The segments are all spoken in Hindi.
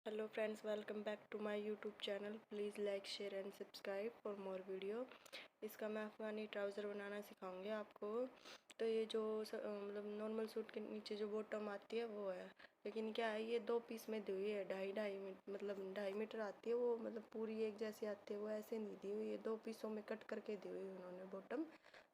Hello friends, welcome back to my YouTube channel. Please like share and subscribe for more video. इसका मैं अफगानी ट्राउज़र बनाना सिखाऊंगी आपको। तो ये जो मतलब नॉर्मल सूट के नीचे जो बॉटम आती है वो है, लेकिन क्या है ये 2 पीस में दी हुई है। ढाई ढाई मतलब 2.5 मीटर आती है वो, मतलब पूरी एक जैसी आती है वो, ऐसे नहीं दी हुई है, 2 पीसों में कट करके दी हुई है उन्होंने बॉटम।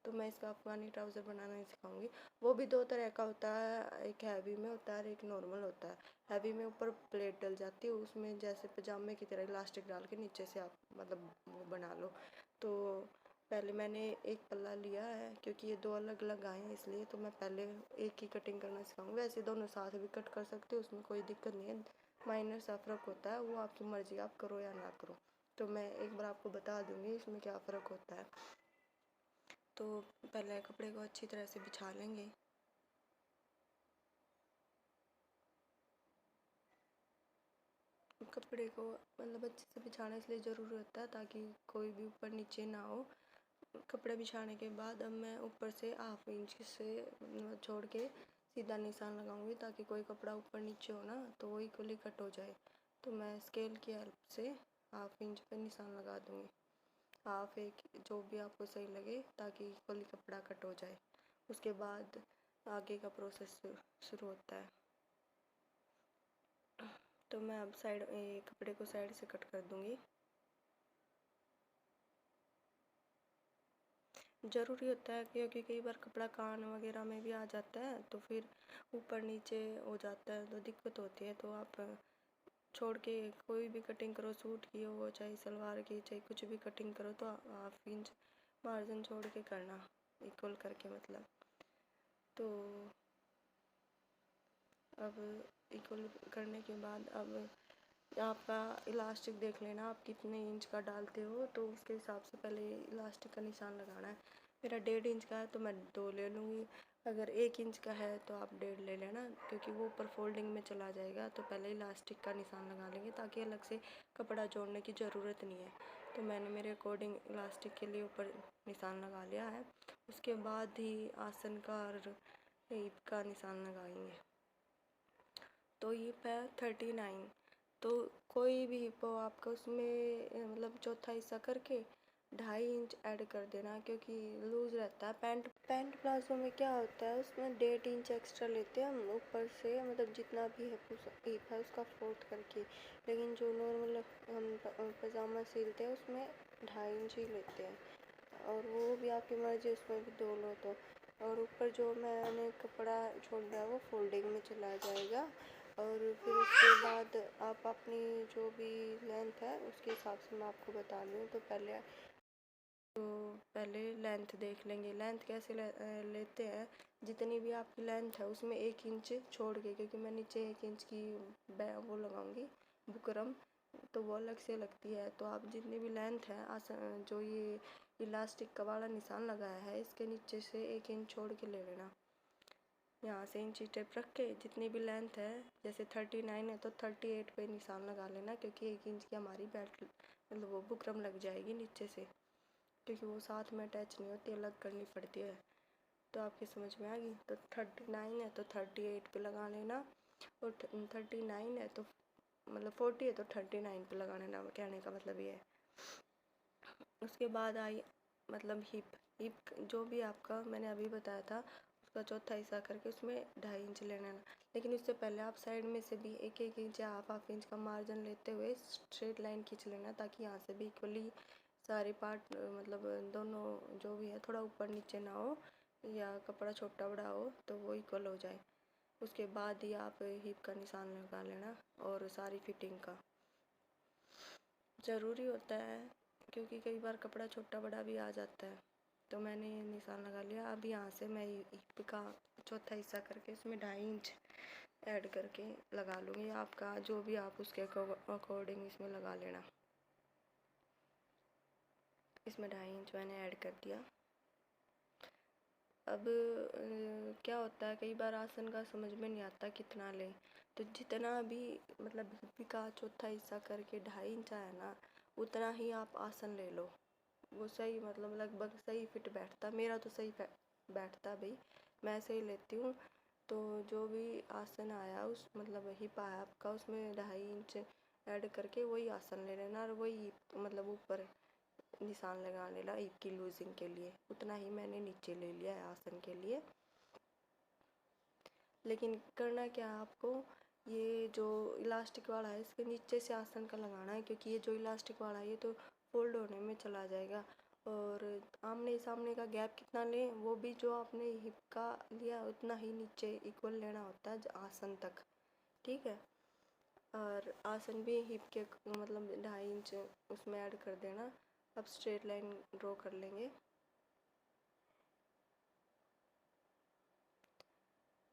तो मैं इसका अफगानी ट्राउज़र बनाना ही सिखाऊंगी। वो भी 2 तरह का होता है, एक हैवी में होता है और एक नॉर्मल होता है। हैवी में ऊपर प्लेट डल जाती है, उसमें जैसे पजामे की तरह इलास्टिक डाल के नीचे से आप मतलब वो बना लो। तो पहले मैंने एक पल्ला लिया है, क्योंकि ये 2 अलग अलग आए हैं इसलिए तो मैं पहले एक ही कटिंग करना सिखाऊंगी। वैसे दोनों साथ भी कट कर सकते हो, उसमें कोई दिक्कत नहीं है। माइनर सा फ़र्क होता है, वो आपकी मर्ज़ी, आप करो या ना करो। तो मैं एक बार आपको बता दूंगी इसमें क्या फ़र्क होता है। तो पहले कपड़े को अच्छी तरह से बिछा लेंगे। कपड़े को मतलब अच्छे से बिछाना इसलिए ज़रूरी होता है ताकि कोई भी ऊपर नीचे ना हो। कपड़े बिछाने के बाद अब मैं ऊपर से 1/2 इंच से छोड़ के सीधा निशान लगाऊंगी, ताकि कोई कपड़ा ऊपर नीचे हो ना तो वो इक्वली कट हो जाए। तो मैं स्केल की हेल्प से 1/2 इंच पे निशान लगा दूंगी। हाफ एक, जो भी आपको सही लगे, ताकि इक्वली कपड़ा कट हो जाए। उसके बाद आगे का प्रोसेस शुरू होता है। तो मैं अब कपड़े को साइड से कट कर दूंगी। ज़रूरी होता है क्योंकि कई बार कपड़ा कान वगैरह में भी आ जाता है, तो फिर ऊपर नीचे हो जाता है तो दिक्कत होती है। तो आप छोड़ के कोई भी कटिंग करो, सूट की हो चाहे सलवार की, चाहे कुछ भी कटिंग करो, तो 1/2 इंच मार्जिन छोड़ के करना, इक्वल करके मतलब। तो अब इक्वल करने के बाद अब आपका इलास्टिक देख लेना, आप कितने इंच का डालते हो तो उसके हिसाब से पहले इलास्टिक का निशान लगाना है। मेरा 1.5 इंच का है तो मैं 2 ले लूँगी। अगर 1 इंच का है तो आप 1.5 ले लेना, क्योंकि वो ऊपर फोल्डिंग में चला जाएगा। तो पहले इलास्टिक का निशान लगा लेंगे ताकि अलग से कपड़ा जोड़ने की ज़रूरत नहीं है। तो मैंने मेरे अकॉर्डिंग इलास्टिक के लिए ऊपर निशान लगा लिया है। उसके बाद ही आसन का और हिप का निशान लगाएंगे। तो ये है 39। तो कोई भी हिप हो आपका, उसमें मतलब चौथा हिस्सा करके 2.5 इंच ऐड कर देना, क्योंकि लूज़ रहता है। पैंट पैंट प्लाजो में क्या होता है, उसमें 1.5 इंच एक्स्ट्रा लेते हैं हम ऊपर से, मतलब जितना भी हिप है उसका फोर्थ करके। लेकिन जो नॉर्मल हम पजामा सिलते हैं उसमें 2.5 इंच ही लेते हैं, और वो भी आपकी मर्जी, उसमें भी 2 लो तो। और ऊपर जो मैंने कपड़ा छोड़ा है वो फोल्डिंग में चला जाएगा। और फिर उसके बाद आप अपनी जो भी लेंथ है उसके हिसाब से मैं आपको बता रही हूँ। तो पहले लेंथ देख लेंगे। लेंथ कैसे लेते हैं, जितनी भी आपकी लेंथ है उसमें 1 इंच छोड़ के, क्योंकि मैं नीचे 1 इंच की वो लगाऊंगी बुकरम, तो वो अलग से लगती है। तो आप जितनी भी लेंथ है जो ये इलास्टिक का वाला निशान लगाया है इसके नीचे से 1 इंच छोड़ के ले लेना। यहाँ से इंची टेप रख के जितनी भी लेंथ है, जैसे 39 है तो 38 पे निशान लगा लेना, क्योंकि 1 इंच की हमारी बेल्ट मतलब वो बुकरम लग जाएगी नीचे से, क्योंकि वो साथ में अटैच नहीं होती, अलग करनी पड़ती है। तो आपकी समझ में आ गई। तो 39 है तो 38 पे लगा लेना, और 39 है तो मतलब 40 है तो 39 पे लगा लेना, कहने का मतलब ये है। उसके बाद आई मतलब हिप। हिप जो भी आपका मैंने अभी बताया था उसका चौथा हिस्सा करके उसमें 2.5 इंच लेना है। लेकिन उससे पहले आप साइड में से भी 1-1 इंच या 1/2 इंच का मार्जिन लेते हुए स्ट्रेट लाइन खींच लेना, ताकि यहाँ से भी इक्वली सारे पार्ट मतलब दोनों जो भी है थोड़ा ऊपर नीचे ना हो, या कपड़ा छोटा बड़ा हो तो वो इक्वल हो जाए। उसके बाद ही आप हिप का निशान लगा लेना, और सारी फिटिंग का ज़रूरी होता है, क्योंकि कई बार कपड़ा छोटा बड़ा भी आ जाता है। तो मैंने ये निशान लगा लिया। अब यहाँ से मैं हिप का चौथा हिस्सा करके इसमें 2.5 इंच ऐड करके लगा लूँगी। आपका जो भी आप उसके अकॉर्डिंग इसमें लगा लेना। इसमें 2.5 इंच मैंने ऐड कर दिया। अब क्या होता है, कई बार आसन का समझ में नहीं आता कितना लें, तो जितना भी मतलब हिप का चौथा हिस्सा करके 2.5 इंच आया ना, उतना ही आप आसन ले लो। वो सही मतलब लगभग सही फिट बैठता, मेरा तो सही बैठता भाई, मैं ऐसे ही लेती हूँ। तो जो भी आसन आया उस मतलब हिप आया आपका, उसमें 2.5 इंच ऐड करके वही आसन ले लेना और वही मतलब ऊपर निशान लगा लेना हिप की लूजिंग के लिए। उतना ही मैंने नीचे ले लिया है आसन के लिए। लेकिन करना क्या है आपको, ये जो इलास्टिक वाला है इसके नीचे से आसन का लगाना है, क्योंकि ये जो इलास्टिक वाला है ये तो फोल्ड होने में चला जाएगा। और आमने सामने का गैप कितना लें, वो भी जो आपने हिप का लिया उतना ही नीचे इक्वल लेना होता है आसन तक, ठीक है। और आसन भी हिप के मतलब 2.5 इंच उसमें ऐड कर देना। अब स्ट्रेट लाइन ड्रॉ कर लेंगे।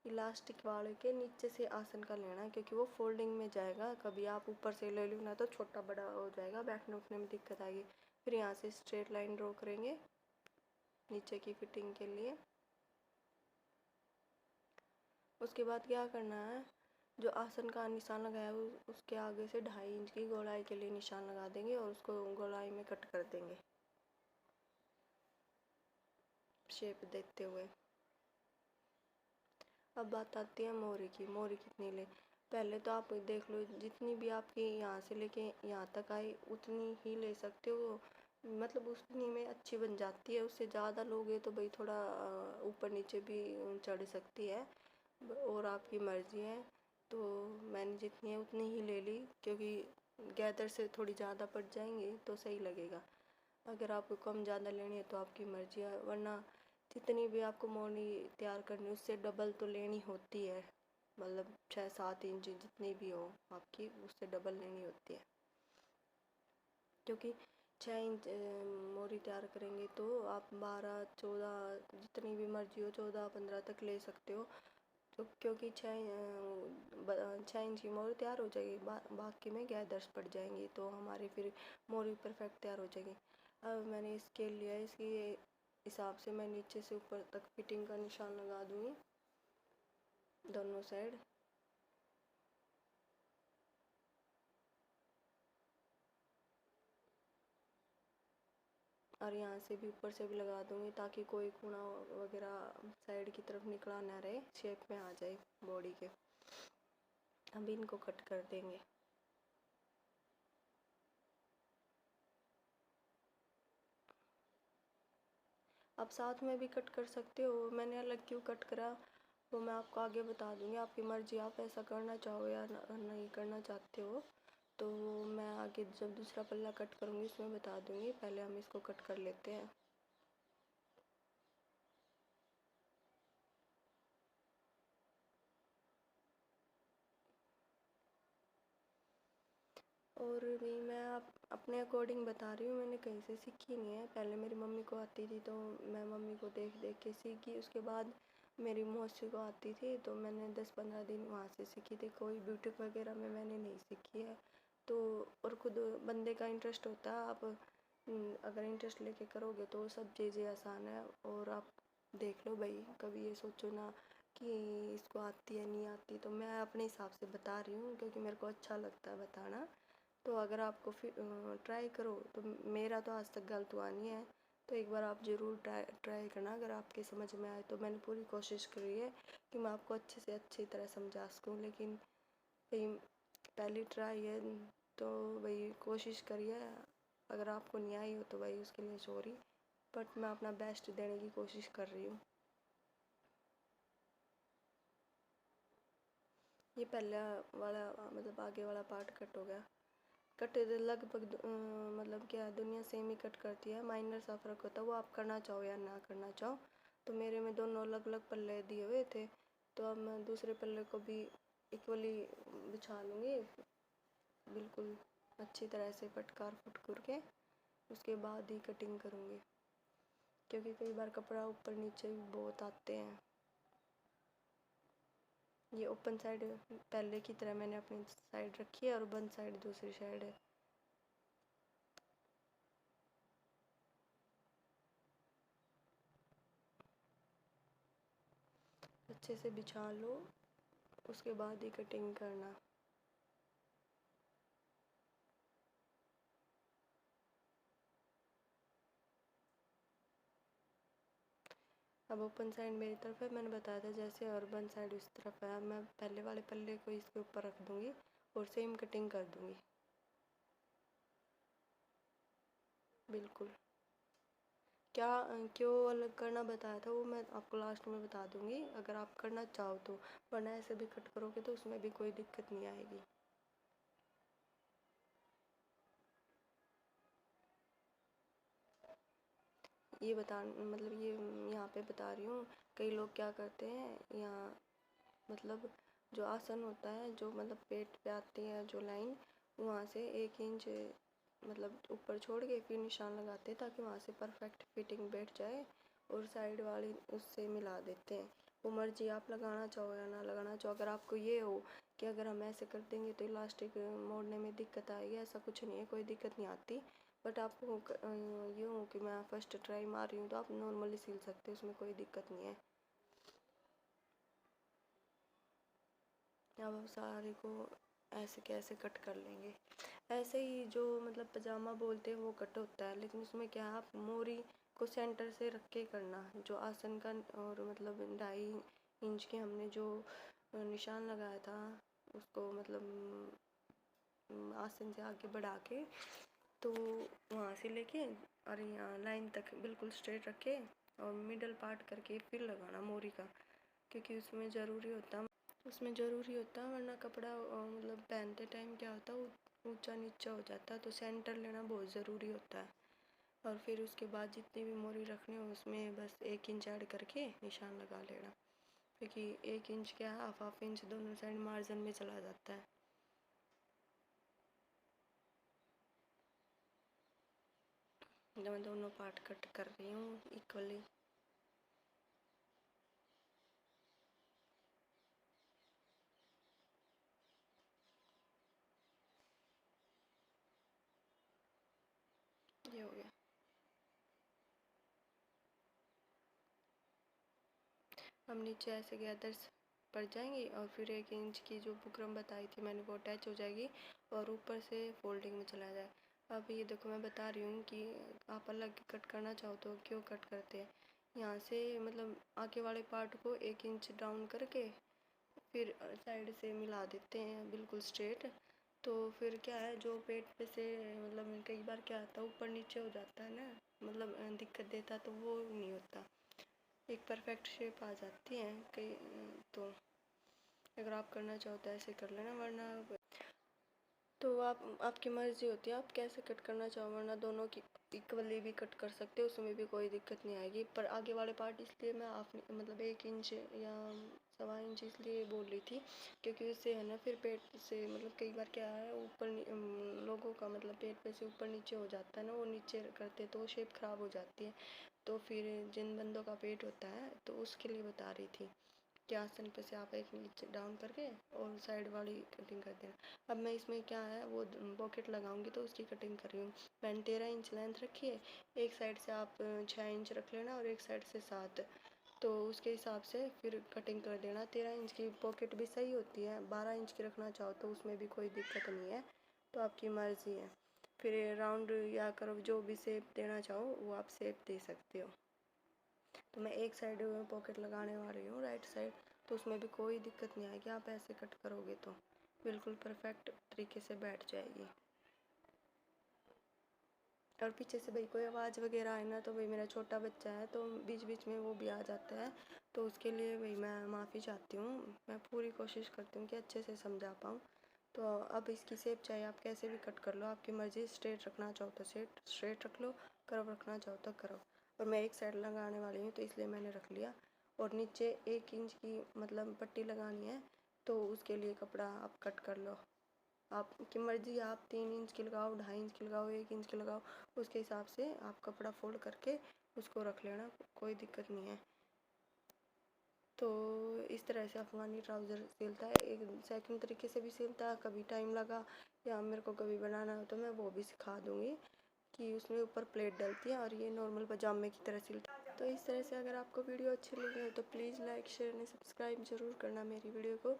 इलास्टिक वाले के नीचे से आसन का लेना है, क्योंकि वो फोल्डिंग में जाएगा। कभी आप ऊपर से ले लो ना तो छोटा बड़ा हो जाएगा, बैठने उठने में दिक्कत आएगी। फिर यहाँ से स्ट्रेट लाइन ड्रॉ करेंगे नीचे की फिटिंग के लिए। उसके बाद क्या करना है, जो आसन का निशान लगाया है उसके आगे से 2.5 इंच की गोलाई के लिए निशान लगा देंगे और उसको गोलाई में कट कर देंगे शेप देते हुए। अब बात आती है मोरी की। मोरी कितनी ले, पहले तो आप देख लो जितनी भी आपकी यहाँ से लेके यहाँ तक आई उतनी ही ले सकते हो, मतलब उतनी में अच्छी बन जाती है। उससे ज़्यादा लोगे तो भाई थोड़ा ऊपर नीचे भी चढ़ सकती है, और आपकी मर्ज़ी है। तो मैंने जितनी है उतनी ही ले ली, क्योंकि गैदर से थोड़ी ज़्यादा पड़ जाएंगी तो सही लगेगा। अगर आपको कम ज़्यादा लेनी है तो आपकी मर्ज़ी है, वरना जितनी भी आपको मोनी तैयार करनी है उससे डबल तो लेनी होती है। मतलब 6-7 इंच जितनी भी हो आपकी, उससे डबल लेनी होती है। क्योंकि 6 इंच मोरी तैयार करेंगे तो आप 12-14 जितनी भी मर्जी हो 14-15 तक ले सकते हो। तो क्योंकि 6 इंच की मोरी तैयार हो जाएगी, बाकी में गैदर्स पड़ जाएंगी तो हमारी फिर मोरी परफेक्ट तैयार हो जाएगी। अब मैंने स्केल लिया है, इसके हिसाब से मैं नीचे से ऊपर तक फिटिंग का निशान लगा दूंगी दोनों साइड। और यहाँ से भी ऊपर से भी लगा दूंगी ताकि कोई खूना वगैरह साइड की तरफ निकला ना रहे, शेप में आ जाए बॉडी के। अब इनको कट कर देंगे। आप साथ में भी कट कर सकते हो, मैंने अलग क्यों कट करा वो मैं आपको आगे बता दूंगी। आपकी मर्जी, आप ऐसा करना चाहो या नहीं करना चाहते हो तो मैं आगे जब दूसरा पल्ला कट करूँगी उसमें बता दूंगी। पहले हम इसको कट कर लेते हैं। और भी मैं आप अपने अकॉर्डिंग बता रही हूँ, मैंने कहीं से सीखी नहीं है। पहले मेरी मम्मी को आती थी तो मैं मम्मी को देख देख के सीखी। उसके बाद मेरी मौसी को आती थी तो मैंने 10-15 दिन वहाँ से सीखी थी। कोई ब्यूटिक वगैरह में मैंने नहीं सीखी है। तो और खुद बंदे का इंटरेस्ट होता है, आप अगर इंटरेस्ट लेके करोगे तो सब चीज़ें आसान है। और आप देख लो भाई, कभी ये सोचो ना कि इसको आती है नहीं आती। तो मैं अपने हिसाब से बता रही हूँ क्योंकि मेरे को अच्छा लगता है बताना। तो अगर आपको फिर ट्राई करो तो, मेरा तो आज तक गलत हुआ नहीं है। तो एक बार आप ज़रूर ट्राई करना, अगर आपके समझ में आए तो। मैंने पूरी कोशिश करी है कि मैं आपको अच्छे से अच्छी तरह समझा सकूँ, लेकिन भाई पहली ट्राई है तो भाई कोशिश करिए। अगर आपको नहीं आई हो तो भाई उसके लिए सॉरी, बट मैं अपना बेस्ट देने की कोशिश कर रही हूँ। ये पहला वाला मतलब आगे वाला पार्ट कट हो गया। कट लगभग मतलब क्या दुनिया सेम ही कट करती है, माइनर सा फर्क होता है, वो आप करना चाहो या ना करना चाहो। तो मेरे में दोनों अलग अलग पल्ले दिए हुए थे, तो अब मैं दूसरे पल्ले को भी इक्वली बिछा लूँगी बिल्कुल अच्छी तरह से फटकार फुटकुर के। उसके बाद ही कटिंग करूँगी, क्योंकि कई बार कपड़ा ऊपर नीचे भी बहुत आते हैं। ये ओपन साइड पहले की तरह मैंने अपनी साइड रखी है और बंद साइड दूसरी साइड है। अच्छे से बिछा लो, उसके बाद ही कटिंग करना। अब ओपन साइड मेरी तरफ है, मैंने बताया था जैसे, और बंद साइड उस तरफ है। अब मैं पहले वाले पल्ले को इसके ऊपर रख दूँगी और सेम कटिंग कर दूँगी बिल्कुल। क्या क्यों अलग करना बताया था वो मैं आपको लास्ट में बता दूँगी, अगर आप करना चाहो तो, वरना ऐसे भी कट करोगे तो उसमें भी कोई दिक्कत नहीं आएगी। ये बता मतलब ये यहाँ पे बता रही हूँ, कई लोग क्या करते हैं यहाँ, मतलब जो आसन होता है, जो मतलब पेट पे आती है जो लाइन, वहाँ से 1 इंच मतलब ऊपर छोड़ के फिर निशान लगाते हैं ताकि वहाँ से परफेक्ट फिटिंग बैठ जाए, और साइड वाली उससे मिला देते हैं। वो मर्जी आप लगाना चाहो या ना लगाना चाहो। अगर आपको ये हो कि अगर हम ऐसे कर देंगे तो इलास्टिक मोड़ने में दिक्कत आएगी, ऐसा कुछ नहीं है, कोई दिक्कत नहीं आती। बट आपको ये हो कि मैं फर्स्ट ट्राई मार रही हूँ तो आप नॉर्मली सिल सकते हो, उसमें कोई दिक्कत नहीं है। अब सारे को ऐसे कैसे कट कर लेंगे, ऐसे ही जो मतलब पजामा बोलते हैं वो कट होता है, लेकिन उसमें क्या है, आप मोरी को सेंटर से रख के करना, जो आसन का, और मतलब 2.5 इंच के हमने जो निशान लगाया था उसको मतलब आसन से आगे बढ़ा के, तो वहाँ से लेके और यहाँ लाइन तक बिल्कुल स्ट्रेट रखे और मिडल पार्ट करके फिर लगाना मोरी का, क्योंकि उसमें ज़रूरी होता, वरना कपड़ा मतलब पहनते टाइम क्या होता है, ऊंचा नीचा हो जाता है, तो सेंटर लेना बहुत ज़रूरी होता है। और फिर उसके बाद जितनी भी मोरी रखनी हो उसमें बस 1 इंच ऐड करके निशान लगा लेना, क्योंकि 1 इंच क्या है, हाफ इंच दोनों साइड मार्जिन में चला जाता है। तो मैं दोनों पार्ट कट कर रही हूँ इक्वली। ये हो गया। हम नीचे ऐसे गैदर्स पड़ जाएंगी और फिर 1 इंच की जो बुकरम बताई थी मैंने वो अटैच हो जाएगी और ऊपर से फोल्डिंग में चला जाए। अब ये देखो मैं बता रही हूँ कि आप अलग कट करना चाहो तो क्यों कट करते हैं, यहाँ से मतलब आगे वाले पार्ट को 1 इंच डाउन करके फिर साइड से मिला देते हैं बिल्कुल स्ट्रेट। तो फिर क्या है, जो पेट पे से मतलब कई बार क्या आता है ऊपर नीचे हो जाता है ना, मतलब दिक्कत देता, तो वो नहीं होता, एक परफेक्ट शेप आ जाती है कई। तो अगर आप करना चाहो तो ऐसे कर लेना, वरना तो आप आपकी मर्ज़ी होती है आप कैसे कट करना चाहो, वरना दोनों की इक्वली भी कट कर सकते हो, उसमें भी कोई दिक्कत नहीं आएगी। पर आगे वाले पार्ट इसलिए मैं आप मतलब 1 इंच या 1.25 इंच इसलिए बोल रही थी, क्योंकि उससे है ना फिर पेट से मतलब कई बार क्या है ऊपर लोगों का मतलब पेट पे से ऊपर नीचे हो जाता है ना, वो नीचे करते तो शेप ख़राब हो जाती है। तो फिर जिन बंदों का पेट होता है तो उसके लिए बता रही थी कि आसन पे से आप 1 इंच डाउन करके और साइड वाली कटिंग कर देना। अब मैं इसमें क्या है वो पॉकेट लगाऊंगी तो उसकी कटिंग कर रही हूँ। मैंने 13 इंच लेंथ रखी है, एक साइड से आप 6 इंच रख लेना और एक साइड से 7, तो उसके हिसाब से फिर कटिंग कर देना। 13 इंच की पॉकेट भी सही होती है, 12 इंच की रखना चाहो तो उसमें भी कोई दिक्कत नहीं है, तो आपकी मर्ज़ी है। फिर राउंड या कर्व जो भी शेप देना चाहो वो आप शेप दे सकते हो। तो मैं एक साइड पॉकेट लगाने वाली हूँ राइट साइड, तो उसमें भी कोई दिक्कत नहीं आएगी, आप ऐसे कट करोगे तो बिल्कुल परफेक्ट तरीके से बैठ जाएगी। और पीछे से भाई कोई आवाज़ वगैरह आए ना, तो भाई मेरा छोटा बच्चा है तो बीच बीच में वो भी आ जाता है, तो उसके लिए भाई मैं माफ़ी चाहती हूँ। मैं पूरी कोशिश करती हूँ कि अच्छे से समझा पाऊँ। तो अब इसकी शेप चाहे आप कैसे भी कट कर लो, आपकी मर्ज़ी, स्ट्रेट रखना चाहो तो स्ट्रेट रख लो, कर्व रखना चाहो तो कर्व। और मैं एक साइड लगाने वाली हूँ तो इसलिए मैंने रख लिया। और नीचे 1 इंच की मतलब पट्टी लगानी है, तो उसके लिए कपड़ा आप कट कर लो, आपकी मर्ज़ी, आप 3 इंच की लगाओ, 2.5 इंच की लगाओ, 1 इंच की लगाओ, उसके हिसाब से आप कपड़ा फोल्ड करके उसको रख लेना, कोई दिक्कत नहीं है। तो इस तरह से अफ़गानी ट्राउज़र सिलता है, एक सेकंड तरीके से भी सिलता है, कभी टाइम लगा या मेरे को कभी बनाना हो तो मैं वो भी सिखा दूँगी कि उसमें ऊपर प्लेट डलती है और ये नॉर्मल पजामे की तरह सिलता है। तो इस तरह से अगर आपको वीडियो अच्छी लगी हो तो please like share and subscribe ज़रूर करना मेरी वीडियो को।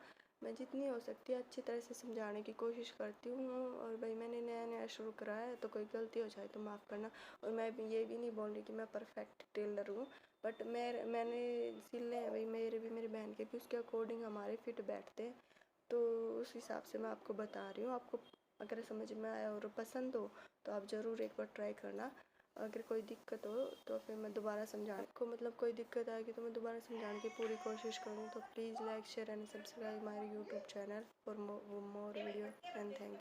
मैं जितनी हो सकती है अच्छी तरह से समझाने की कोशिश करती हूँ। और भाई मैंने नया नया शुरू करा है, तो कोई गलती हो जाए तो माफ़ करना। और मैं ये भी नहीं बोल रही कि मैं परफेक्ट टेलर हूँ, बट मैंने सिले हैं भाई, मेरे भी मेरी बहन के भी, उसके अकॉर्डिंग हमारे फिट बैठते हैं। तो उस हिसाब से मैं आपको बता रही हूँ। आपको अगर समझ में आया और पसंद हो तो आप ज़रूर एक बार ट्राई करना। अगर कोई दिक्कत हो तो फिर मैं दोबारा समझाने को, मतलब कोई दिक्कत आएगी तो मैं दोबारा समझाने की पूरी कोशिश करूँ। तो please like share and subscribe my YouTube channel for more video and thank you.